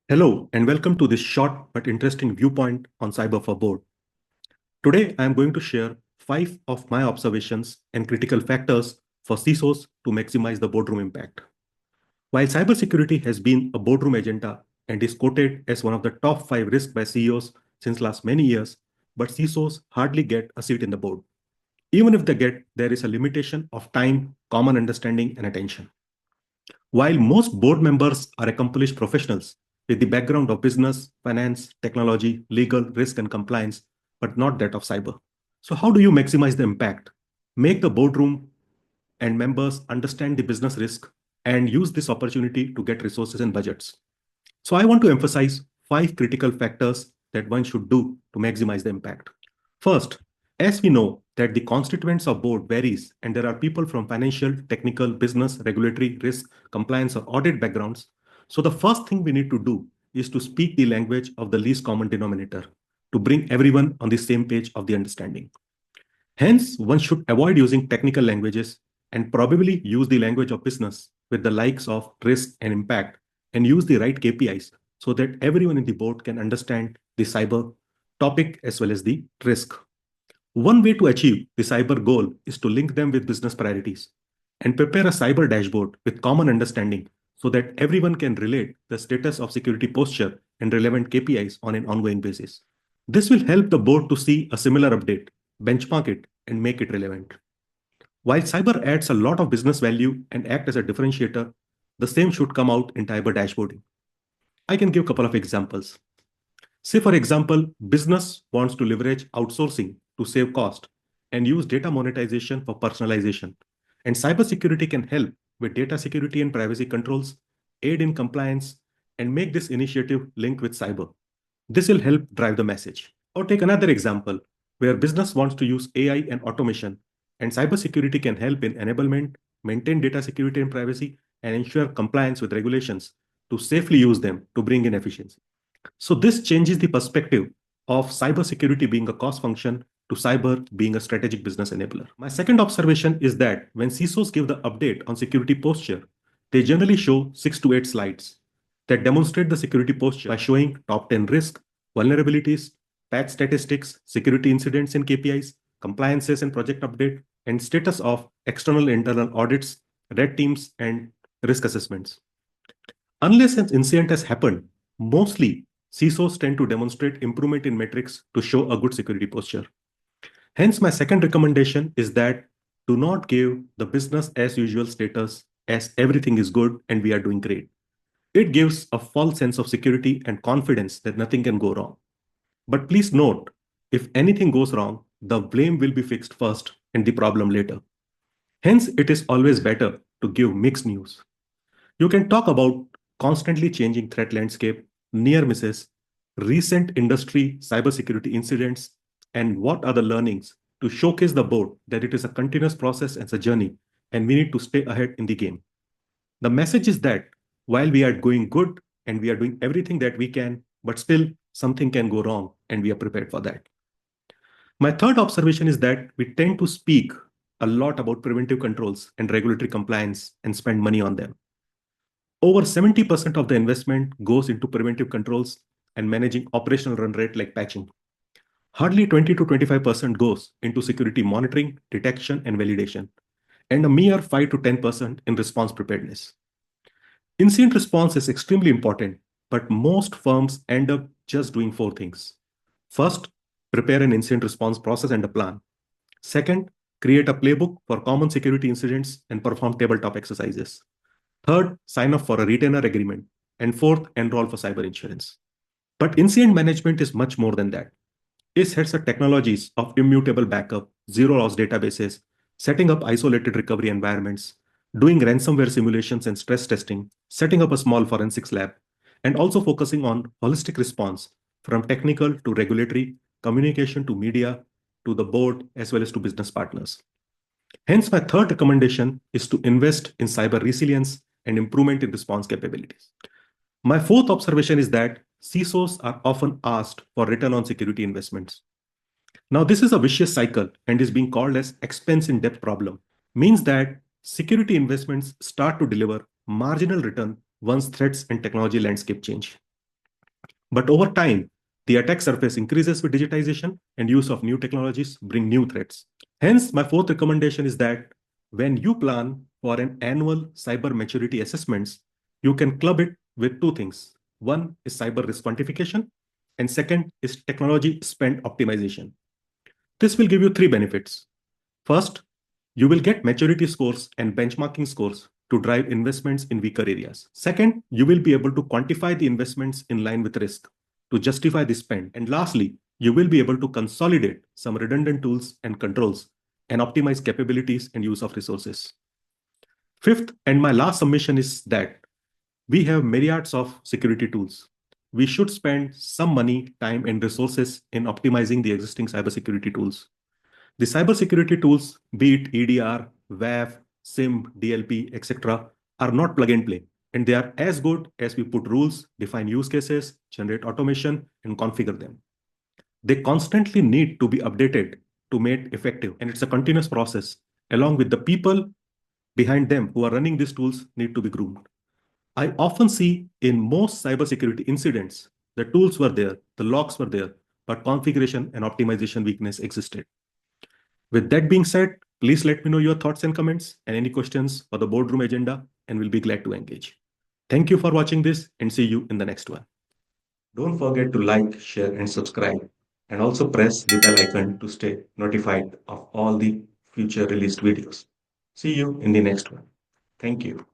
Hello and welcome to this short but interesting viewpoint on cyber for board. Today I am going to share 5 of my observations and critical factors for CISOs to maximize the boardroom impact. While cybersecurity has been a boardroom agenda and is quoted as one of the top 5 risks by CEOs since last many years, but CISOs hardly get a seat in the board. Even if they get, there is a limitation of time, common understanding, and attention. While most board members are accomplished professionals with the background of business, finance, technology, legal, risk, and compliance, but not that of cyber. So, how do you maximize the impact? Make the boardroom and members understand the business risk and use this opportunity to get resources and budgets. So, I want to emphasize 5 critical factors that one should do to maximize the impact. First, as we know that the constituents of board varies and there are people from financial, technical, business, regulatory, risk, compliance or audit backgrounds. So the first thing we need to do is to speak the language of the least common denominator to bring everyone on the same page of the understanding. Hence, one should avoid using technical languages and probably use the language of business with the likes of risk and impact and use the right KPIs so that everyone in the board can understand the cyber topic as well as the risk. One way to achieve the cyber goal is to link them with business priorities and prepare a cyber dashboard with common understanding so that everyone can relate the status of security posture and relevant KPIs on an ongoing basis. This will help the board to see a similar update, benchmark it, and make it relevant. While cyber adds a lot of business value and act as a differentiator, the same should come out in cyber dashboarding. I can give a couple of examples. Say, for example, business wants to leverage outsourcing to save cost and use data monetization for personalization. And cybersecurity can help with data security and privacy controls, aid in compliance, and make this initiative linked with cyber. This will help drive the message. Or take another example where business wants to use AI and automation, and cybersecurity can help in enablement, maintain data security and privacy, and ensure compliance with regulations to safely use them to bring in efficiency. So this changes the perspective of cybersecurity being a cost function to cyber being a strategic business enabler. My second observation is that when CISOs give the update on security posture, they generally show 6 to 8 slides that demonstrate the security posture by showing top 10 risk, vulnerabilities, patch statistics, security incidents and KPIs, compliances and project update, and status of external and internal audits, red teams, and risk assessments. Unless an incident has happened, mostly CISOs tend to demonstrate improvement in metrics to show a good security posture. Hence, my second recommendation is that do not give the business as usual status as everything is good and we are doing great. It gives a false sense of security and confidence that nothing can go wrong. But please note, if anything goes wrong, the blame will be fixed first and the problem later. Hence, it is always better to give mixed news. You can talk about constantly changing threat landscape, near misses, recent industry cybersecurity incidents, and what are the learnings to showcase the board that it is a continuous process and a journey, and we need to stay ahead in the game. The message is that while we are going good and we are doing everything that we can, but still something can go wrong, and we are prepared for that. My third observation is that we tend to speak a lot about preventive controls and regulatory compliance and spend money on them. Over 70% of the investment goes into preventive controls and managing operational run rate like patching. Hardly 20 to 25% goes into security monitoring, detection, and validation, and a mere 5 to 10% in response preparedness. Incident response is extremely important, but most firms end up just doing 4 things. First, prepare an incident response process and a plan. Second, create a playbook for common security incidents and perform tabletop exercises. Third, sign up for a retainer agreement. And fourth, enroll for cyber insurance. But incident management is much more than that. It sets up technologies of immutable backup, zero loss databases, setting up isolated recovery environments, doing ransomware simulations and stress testing, setting up a small forensics lab, and also focusing on holistic response from technical to regulatory, communication to media, to the board, as well as to business partners. Hence, my third recommendation is to invest in cyber resilience and improvement in response capabilities. My fourth observation is that CISOs are often asked for return on security investments. Now, this is a vicious cycle and is being called as expense in depth problem. Means that Security investments start to deliver marginal return once threats and technology landscape change. But over time, the attack surface increases with digitization and use of new technologies bring new threats. Hence, my fourth recommendation is that when you plan for an annual cyber maturity assessments, you can club it with two things. One is cyber risk quantification, and second is technology spend optimization. This will give you three benefits. First, you will get maturity scores and benchmarking scores to drive investments in weaker areas. Second, you will be able to quantify the investments in line with risk to justify the spend. And lastly, you will be able to consolidate some redundant tools and controls and optimize capabilities and use of resources. Fifth, and my last submission is that we have myriads of security tools. We should spend some money, time, and resources in optimizing the existing cybersecurity tools. The cybersecurity tools, be it EDR, WAF, SIM, DLP, etc., are not plug and play, and they are as good as we put rules, define use cases, generate automation, and configure them. They constantly need to be updated to make effective, and it's a continuous process. Along with the people behind them who are running these tools need to be groomed. I often see in most cybersecurity incidents, the tools were there, the logs were there, but configuration and optimization weakness existed. With that being said, please let me know your thoughts and comments and any questions for the boardroom agenda, and we'll be glad to engage. Thank you for watching this and see you in the next one. Don't forget to like, share, and subscribe, and also press the bell icon to stay notified of all the future released videos. See you in the next one. Thank you.